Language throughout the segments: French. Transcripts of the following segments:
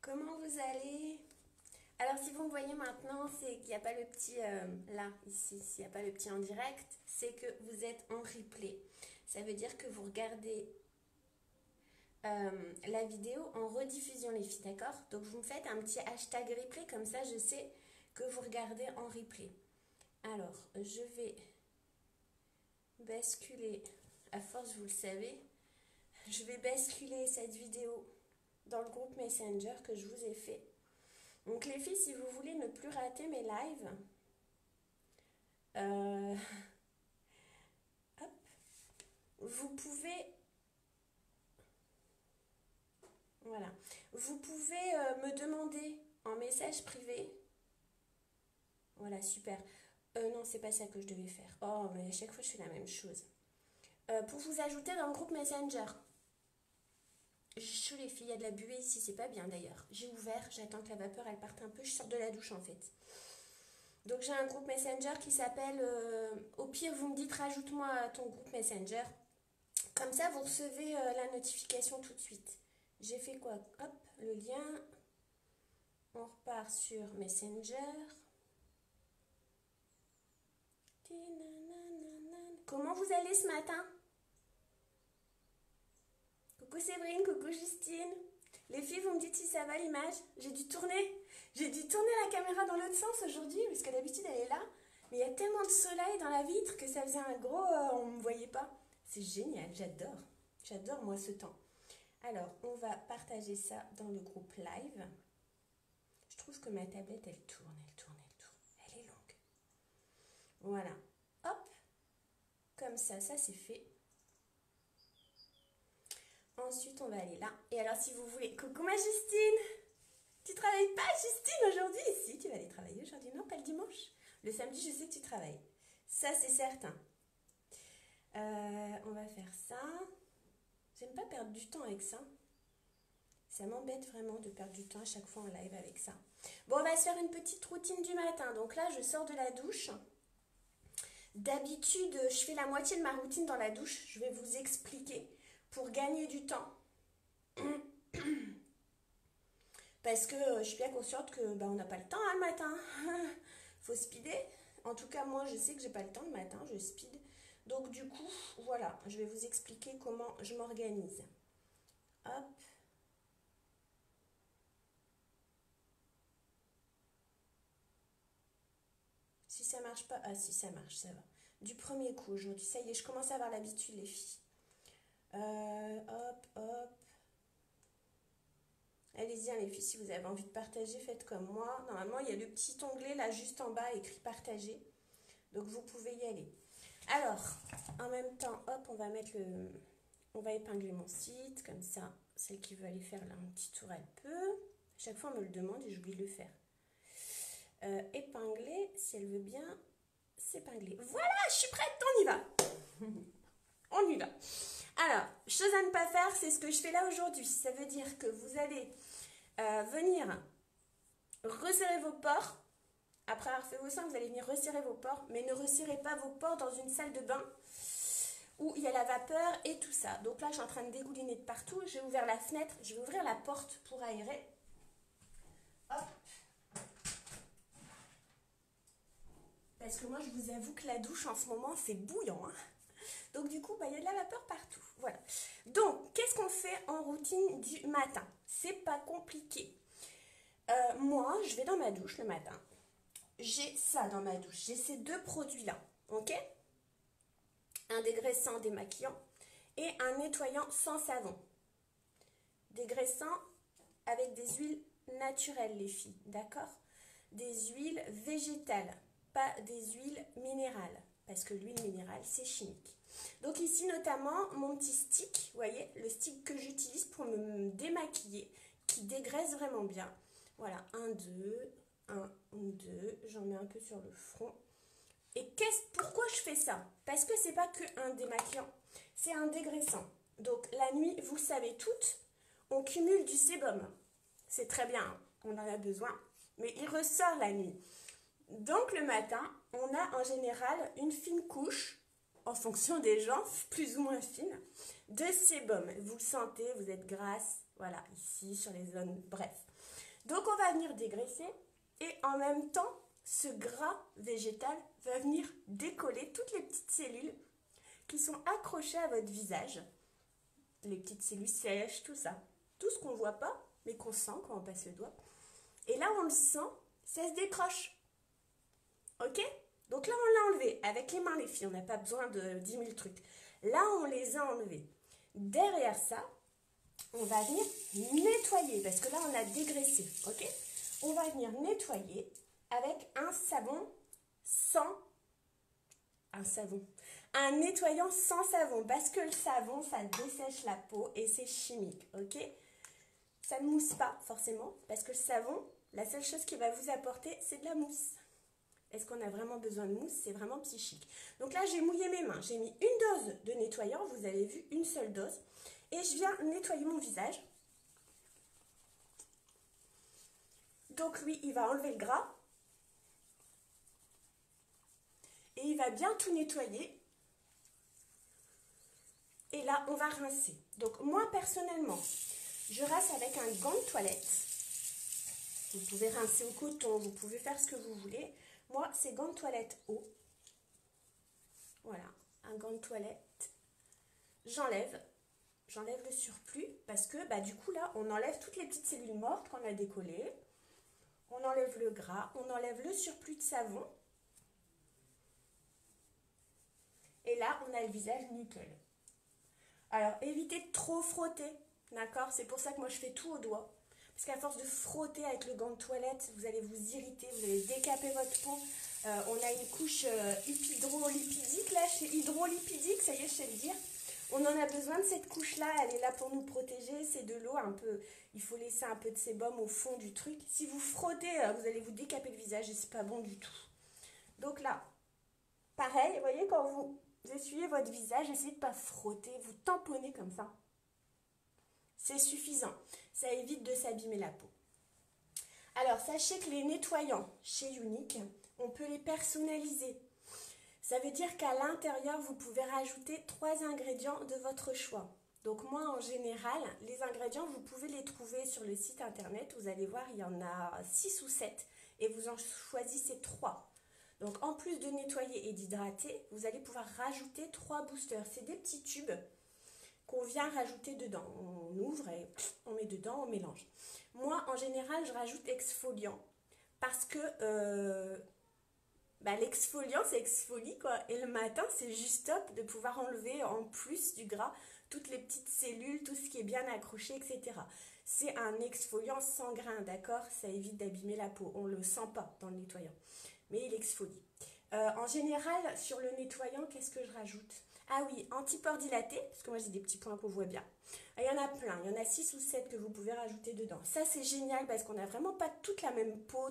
Comment vous allez? Alors si vous me voyez maintenant, c'est qu'il n'y a pas le petit là, ici, s'il n'y a pas le petit en direct, c'est que vous êtes en replay. Ça veut dire que vous regardez la vidéo en rediffusion les filles, d'accord? Donc vous me faites un petit hashtag replay, comme ça je sais que vous regardez en replay. Alors je vais basculer, à force vous le savez, je vais basculer cette vidéo dans le groupe Messenger que je vous ai fait. Donc les filles, si vous voulez ne plus rater mes lives, euh, hop, vous pouvez, voilà, vous pouvez me demander en message privé. Voilà, super. Non, c'est pas ça que je devais faire. Oh, mais à chaque fois je fais la même chose. Pour vous ajouter dans le groupe Messenger. J'ai chaud les filles, il y a de la buée ici, c'est pas bien d'ailleurs. J'ai ouvert, j'attends que la vapeur elle parte un peu, je sors de la douche en fait. Donc j'ai un groupe Messenger qui s'appelle, au pire vous me dites rajoute-moi à ton groupe Messenger. Comme ça vous recevez la notification tout de suite. J'ai fait quoi? Hop, le lien. On repart sur Messenger. Comment vous allez ce matin? Coucou Séverine, coucou Justine. Les filles, vous me dites si ça va l'image? J'ai dû tourner la caméra dans l'autre sens aujourd'hui, parce que d'habitude elle est là. Mais il y a tellement de soleil dans la vitre que ça faisait un gros... on ne me voyait pas. C'est génial, j'adore. J'adore moi ce temps. Alors, on va partager ça dans le groupe live. Je trouve que ma tablette, elle tourne, elle tourne, elle tourne. Elle est longue. Voilà. Hop. Comme ça c'est fait. Ensuite, on va aller là. Et alors, si vous voulez... Coucou ma Justine! Tu travailles pas, Justine, aujourd'hui? Si, tu vas aller travailler aujourd'hui. Non, pas le dimanche. Le samedi, je sais que tu travailles. Ça, c'est certain. On va faire ça. J'aime pas perdre du temps avec ça. Ça m'embête vraiment de perdre du temps à chaque fois en live avec ça. Bon, on va se faire une petite routine du matin. Donc là, je sors de la douche. D'habitude, je fais la moitié de ma routine dans la douche. Je vais vous expliquer pour gagner du temps. Parce que je suis bien consciente que on n'a pas le temps le matin. Faut speeder. En tout cas, moi, je sais que j'ai pas le temps le matin, je speed. Donc du coup, voilà, je vais vous expliquer comment je m'organise. Hop. Si ça marche pas, ah si ça marche, ça va. Du premier coup aujourd'hui, ça y est, je commence à avoir l'habitude les filles. Hop, hop. Allez-y, hein, les filles, si vous avez envie de partager, faites comme moi. Normalement, il y a le petit onglet là juste en bas écrit partager. Donc vous pouvez y aller. Alors, en même temps, hop, on va mettre le... On va épingler mon site, comme ça, celle qui veut aller faire là un petit tour, elle peut. Chaque fois, on me le demande et j'oublie de le faire. Épingler, si elle veut bien s'épingler. Voilà, je suis prête, on y va. On y va. Alors, chose à ne pas faire, c'est ce que je fais là aujourd'hui. Ça veut dire que vous allez venir resserrer vos pores. Après avoir fait vos seins, vous allez venir resserrer vos pores, mais ne resserrez pas vos pores dans une salle de bain où il y a la vapeur et tout ça. Donc là, je suis en train de dégouliner de partout. J'ai ouvert la fenêtre, je vais ouvrir la porte pour aérer. Hop. Parce que moi, je vous avoue que la douche en ce moment, c'est bouillant. Hein. Donc du coup, il y a de la vapeur partout. Voilà. Donc, qu'est-ce qu'on fait en routine du matin? C'est pas compliqué. Moi, je vais dans ma douche le matin. J'ai ça dans ma douche. J'ai ces deux produits-là. Ok? Un dégraissant démaquillant et un nettoyant sans savon. Dégraissant avec des huiles naturelles, les filles. D'accord? Des huiles végétales, pas des huiles minérales. Parce que l'huile minérale, c'est chimique. Donc ici, notamment, mon petit stick, vous voyez, le stick que j'utilise pour me démaquiller, qui dégraisse vraiment bien. Voilà, 1, 2, 1, 2, j'en mets un peu sur le front. Et pourquoi je fais ça? Parce que c'est pas que un démaquillant, c'est un dégraissant. Donc la nuit, vous le savez toutes, on cumule du sébum. C'est très bien, on en a besoin, mais il ressort la nuit. Donc le matin, on a en général une fine couche en fonction des gens, plus ou moins fines, de sébum. Vous le sentez, vous êtes grasse, voilà, ici, sur les zones, bref. Donc, on va venir dégraisser et en même temps, ce gras végétal va venir décoller toutes les petites cellules qui sont accrochées à votre visage. Les petites cellules sèches, tout ça. Tout ce qu'on ne voit pas, mais qu'on sent quand on passe le doigt. Et là, on le sent, ça se décroche. Ok? Donc là, on l'a enlevé. Avec les mains, les filles, on n'a pas besoin de 10 000 trucs. Là, on les a enlevés. Derrière ça, on va venir nettoyer, parce que là, on a dégraissé. Ok? On va venir nettoyer avec un savon sans... Un nettoyant sans savon, parce que le savon, ça dessèche la peau et c'est chimique. Ok? Ça ne mousse pas, forcément, parce que le savon, la seule chose qu'il va vous apporter, c'est de la mousse. Est-ce qu'on a vraiment besoin de mousse? C'est vraiment psychique. Donc là, j'ai mouillé mes mains. J'ai mis une dose de nettoyant. Vous avez vu, une seule dose. Et je viens nettoyer mon visage. Donc lui, il va enlever le gras. Et il va bien tout nettoyer. Et là, on va rincer. Donc moi, personnellement, je rince avec un gant de toilette. Vous pouvez rincer au coton, vous pouvez faire ce que vous voulez. Moi, c'est gant de toilette haut. Voilà, un gant de toilette. J'enlève le surplus parce que bah, du coup là, on enlève toutes les petites cellules mortes qu'on a décollées. On enlève le gras, on enlève le surplus de savon. Et là, on a le visage nickel. Alors, évitez de trop frotter, d'accord? C'est pour ça que moi, je fais tout au doigt. Parce qu'à force de frotter avec le gant de toilette, vous allez vous irriter, vous allez décaper votre peau. On a une couche hydrolipidique, là, chez hydrolipidique, ça y est, je sais le dire. On en a besoin de cette couche-là, elle est là pour nous protéger, c'est de l'eau un peu, il faut laisser un peu de sébum au fond du truc. Si vous frottez, vous allez vous décaper le visage et c'est pas bon du tout. Donc là, pareil, vous voyez, quand vous essuyez votre visage, essayez de ne pas frotter, vous tamponnez comme ça. C'est suffisant, ça évite de s'abîmer la peau. Alors, sachez que les nettoyants chez Younique, on peut les personnaliser. Ça veut dire qu'à l'intérieur, vous pouvez rajouter 3 ingrédients de votre choix. Donc moi, en général, les ingrédients, vous pouvez les trouver sur le site internet. Vous allez voir, il y en a 6 ou 7 et vous en choisissez 3. Donc en plus de nettoyer et d'hydrater, vous allez pouvoir rajouter 3 boosters. C'est des petits tubes qu'on vient rajouter dedans. On ouvre et on met dedans, on mélange. Moi, en général, je rajoute exfoliant parce que l'exfoliant, c'est exfolie, quoi. Et le matin, c'est juste top de pouvoir enlever en plus du gras toutes les petites cellules, tout ce qui est bien accroché, etc. C'est un exfoliant sans grain, d'accord? Ça évite d'abîmer la peau. On ne le sent pas dans le nettoyant, mais il exfolie. En général, sur le nettoyant, qu'est-ce que je rajoute? Ah oui, anti-pores dilaté, parce que moi j'ai des petits points qu'on voit bien. Il y en a plein, il y en a 6 ou 7 que vous pouvez rajouter dedans. Ça c'est génial parce qu'on n'a vraiment pas toute la même peau,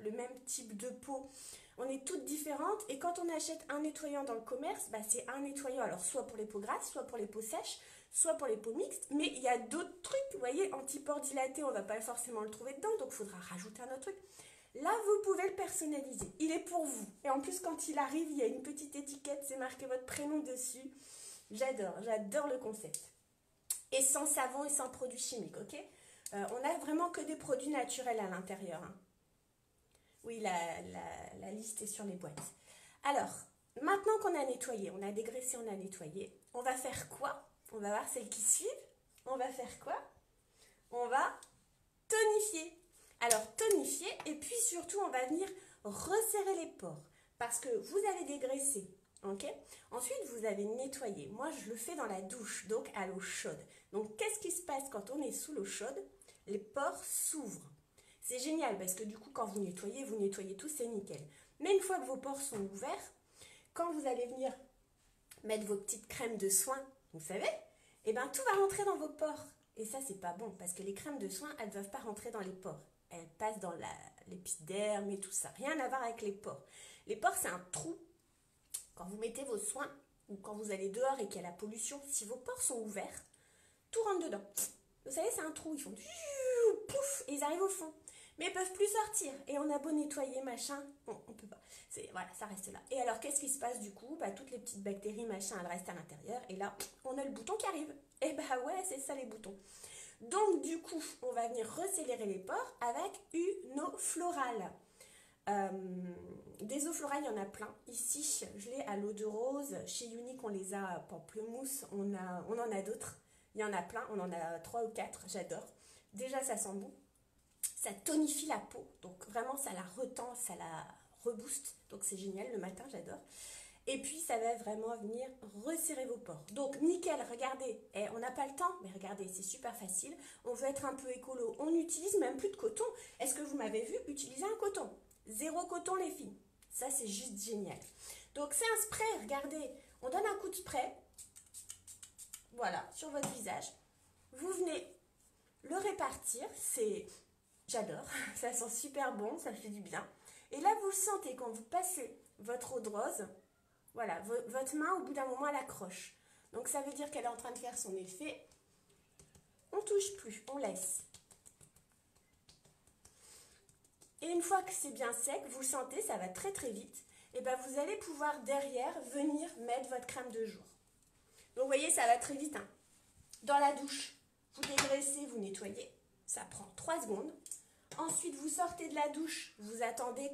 le même type de peau. On est toutes différentes et quand on achète un nettoyant dans le commerce, c'est un nettoyant, alors soit pour les peaux grasses, soit pour les peaux sèches, soit pour les peaux mixtes, mais il y a d'autres trucs, vous voyez, anti-pores dilaté, on ne va pas forcément le trouver dedans, donc il faudra rajouter un autre truc. Là, vous pouvez le personnaliser. Il est pour vous. Et en plus, quand il arrive, il y a une petite étiquette, c'est marqué votre prénom dessus. J'adore le concept. Et sans savon et sans produits chimiques, ok? On n'a vraiment que des produits naturels à l'intérieur. Hein. Oui, la liste est sur les boîtes. Alors, maintenant qu'on a nettoyé, on a dégraissé, on a nettoyé, on va faire quoi? On va voir celles qui suivent. On va faire quoi? On va tonifier. Alors, tonifier et puis surtout, on va venir resserrer les pores parce que vous avez dégraissé, ok? Ensuite, vous avez nettoyé. Moi, je le fais dans la douche, donc à l'eau chaude. Donc, qu'est-ce qui se passe quand on est sous l'eau chaude? Les pores s'ouvrent. C'est génial parce que du coup, quand vous nettoyez tout, c'est nickel. Mais une fois que vos pores sont ouverts, quand vous allez venir mettre vos petites crèmes de soin, vous savez, eh bien, tout va rentrer dans vos pores. Et ça, c'est pas bon parce que les crèmes de soin, elles ne doivent pas rentrer dans les pores. Elles passent dans l'épiderme et tout ça. Rien à voir avec les pores. Les pores, c'est un trou. Quand vous mettez vos soins ou quand vous allez dehors et qu'il y a la pollution, si vos pores sont ouverts, tout rentre dedans. Vous savez, c'est un trou. Ils font pouf et ils arrivent au fond. mais ils peuvent plus sortir. Et on a beau nettoyer, machin, bon, on peut pas. Voilà, ça reste là. Et alors, qu'est-ce qui se passe du coup? Bah, toutes les petites bactéries, machin, elles restent à l'intérieur. Et là, on a le bouton qui arrive. Et bah ouais, c'est ça les boutons. Donc, du coup, on va venir recélérer les pores avec une eau florale. Des eaux florales, il y en a plein. Ici, je l'ai à l'eau de rose. Chez Unique, on les a à pamplemousse. On en a d'autres. Il y en a plein. On en a 3 ou 4. J'adore. Déjà, ça sent bon. Ça tonifie la peau. Donc, vraiment, ça la retend, ça la rebooste. Donc, c'est génial. Le matin, j'adore. Et puis, ça va vraiment venir resserrer vos pores. Donc, nickel, regardez. On n'a pas le temps, mais regardez, c'est super facile. On veut être un peu écolo. On n'utilise même plus de coton. Est-ce que vous m'avez vu utiliser un coton? Zéro coton, les filles. Ça, c'est juste génial. Donc, c'est un spray. Regardez, on donne un coup de spray. Voilà, sur votre visage. Vous venez le répartir. J'adore. Ça sent super bon, ça fait du bien. Et là, vous le sentez quand vous passez votre eau de rose. Voilà, votre main, au bout d'un moment, elle accroche. Donc, ça veut dire qu'elle est en train de faire son effet. On ne touche plus, on laisse. Et une fois que c'est bien sec, vous le sentez, ça va très très vite. Et bien, vous allez pouvoir derrière venir mettre votre crème de jour. Donc, vous voyez, ça va très vite. Hein. Dans la douche, vous dégraissez, vous nettoyez. Ça prend 3 secondes. Ensuite, vous sortez de la douche. Vous attendez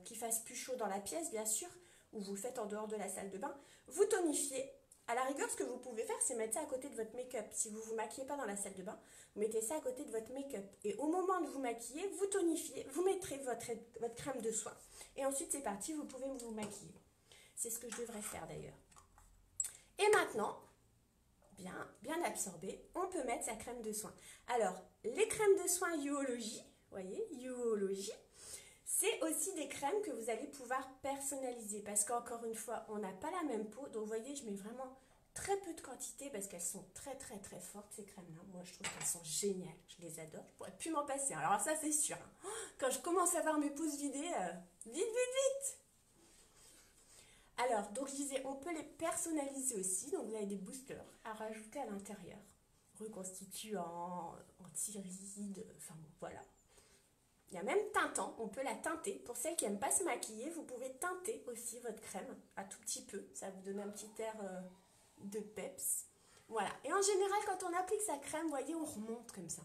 qu'il fasse plus chaud dans la pièce, bien sûr. Ou vous le faites en dehors de la salle de bain. Vous tonifiez. À la rigueur, ce que vous pouvez faire, c'est mettre ça à côté de votre make-up. Si vous ne vous maquillez pas dans la salle de bain, vous mettez ça à côté de votre make-up. Et au moment de vous maquiller, vous tonifiez, vous mettrez votre crème de soin. Et ensuite, c'est parti, vous pouvez vous maquiller. C'est ce que je devrais faire d'ailleurs. Et maintenant, bien absorbé, on peut mettre sa crème de soin. Alors, les crèmes de soin Youology, voyez, Youology, c'est aussi des crèmes que vous allez pouvoir personnaliser parce qu'encore une fois, on n'a pas la même peau. Donc, vous voyez, je mets vraiment très peu de quantité parce qu'elles sont très, très, très fortes, ces crèmes-là. Moi, je trouve qu'elles sont géniales. Je les adore. Je pourrais plus m'en passer. Alors, ça, c'est sûr. Quand je commence à voir mes pouces vidés, vite, vite, vite. Alors, donc, je disais, on peut les personnaliser aussi. Donc, vous avez des boosters à rajouter à l'intérieur. Reconstituant, anti-rides, enfin, bon, voilà. Il y a même teintant, on peut la teinter. Pour celles qui n'aiment pas se maquiller, vous pouvez teinter aussi votre crème, un tout petit peu. Ça vous donne un petit air de peps. Voilà. Et en général, quand on applique sa crème, vous voyez, on remonte comme ça.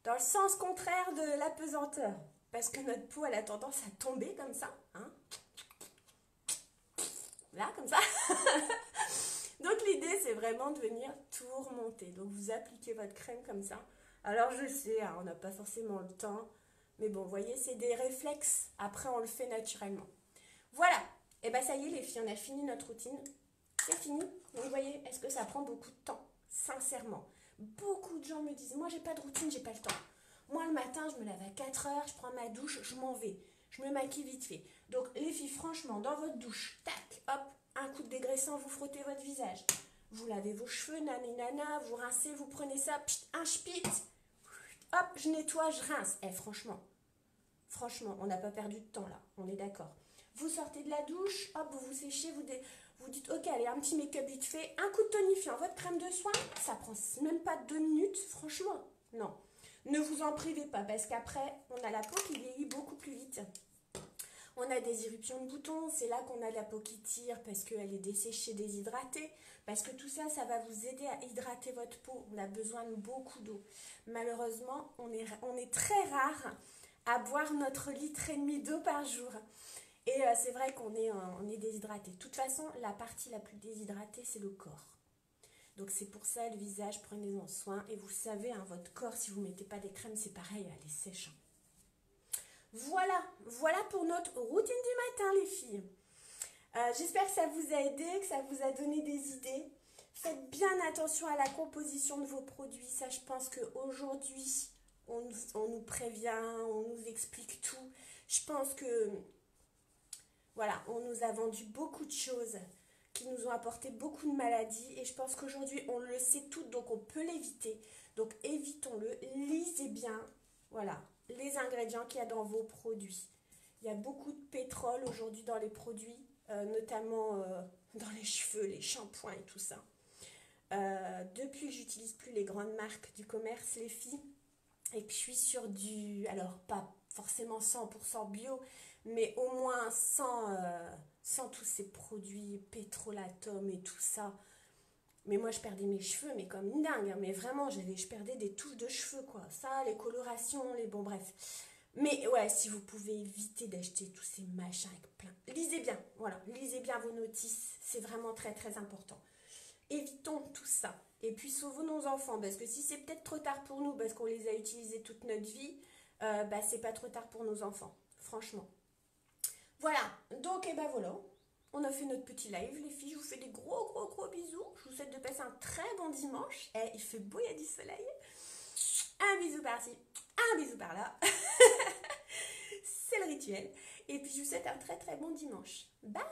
Dans le sens contraire de la pesanteur. Parce que notre peau, elle a tendance à tomber comme ça. Hein. Là, comme ça. Donc l'idée, c'est vraiment de venir tout remonter. Donc vous appliquez votre crème comme ça. Alors je sais, hein, on n'a pas forcément le temps. Mais bon, vous voyez, c'est des réflexes. Après, on le fait naturellement. Voilà. Et bien, ça y est, les filles, on a fini notre routine. C'est fini. Donc, vous voyez, est-ce que ça prend beaucoup de temps? Sincèrement. Beaucoup de gens me disent, moi, j'ai pas de routine, j'ai pas le temps. Moi, le matin, je me lève à 4 heures, je prends ma douche, je m'en vais. Je me maquille vite fait. Donc, les filles, franchement, dans votre douche, tac, hop, un coup de dégraissant, vous frottez votre visage. Vous lavez vos cheveux, nana, vous rincez, vous prenez ça, pchit, un spit. Hop, je nettoie, je rince. Franchement, on n'a pas perdu de temps là, on est d'accord. Vous sortez de la douche, hop, vous vous séchez, vous dites ok, allez, un petit make-up vite fait, un coup de tonifiant, votre crème de soin, ça prend même pas 2 minutes, franchement, non. Ne vous en privez pas, parce qu'après, on a la peau qui vieillit beaucoup plus vite. On a des éruptions de boutons, c'est là qu'on a la peau qui tire parce qu'elle est desséchée, déshydratée. Parce que tout ça, ça va vous aider à hydrater votre peau. On a besoin de beaucoup d'eau. Malheureusement, on est très rare à boire notre litre et demi d'eau par jour. Et c'est vrai qu'on est déshydraté. De toute façon, la partie la plus déshydratée, c'est le corps. Donc c'est pour ça, le visage, prenez-en soin. Et vous savez, hein, votre corps, si vous ne mettez pas des crèmes, c'est pareil, elle est sèche. Voilà pour notre routine du matin, les filles. J'espère que ça vous a aidé, que ça vous a donné des idées. Faites bien attention à la composition de vos produits. Ça, je pense qu'aujourd'hui, on nous prévient, on nous explique tout. Je pense que, voilà, on nous a vendu beaucoup de choses qui nous ont apporté beaucoup de maladies. Et je pense qu'aujourd'hui, on le sait tout, donc on peut l'éviter. Donc évitons-le, lisez bien, voilà, les ingrédients qu'il y a dans vos produits. Il y a beaucoup de pétrole aujourd'hui dans les produits, notamment dans les cheveux, les shampoings et tout ça. Depuis que j'utilise plus les grandes marques du commerce, les filles, Et puis je suis sur du, alors pas forcément 100% bio, mais au moins sans tous ces produits pétrolatum et tout ça. Mais moi je perdais mes cheveux, mais comme une dingue, hein. Mais vraiment, je perdais des touches de cheveux, quoi. Ça, les colorations, les bon, bref. Mais ouais, si vous pouvez éviter d'acheter tous ces machins avec plein. Lisez bien, voilà, lisez bien vos notices, c'est vraiment très très important. Évitons tout ça. Et puis sauvons nos enfants, parce que si c'est peut-être trop tard pour nous, parce qu'on les a utilisés toute notre vie, bah c'est pas trop tard pour nos enfants, franchement. Voilà, donc et ben voilà, on a fait notre petit live, les filles, je vous fais des gros gros gros bisous, je vous souhaite de passer un très bon dimanche, et il fait beau, il y a du soleil, un bisou par-ci, un bisou par-là, c'est le rituel, et puis je vous souhaite un très très bon dimanche. Bye.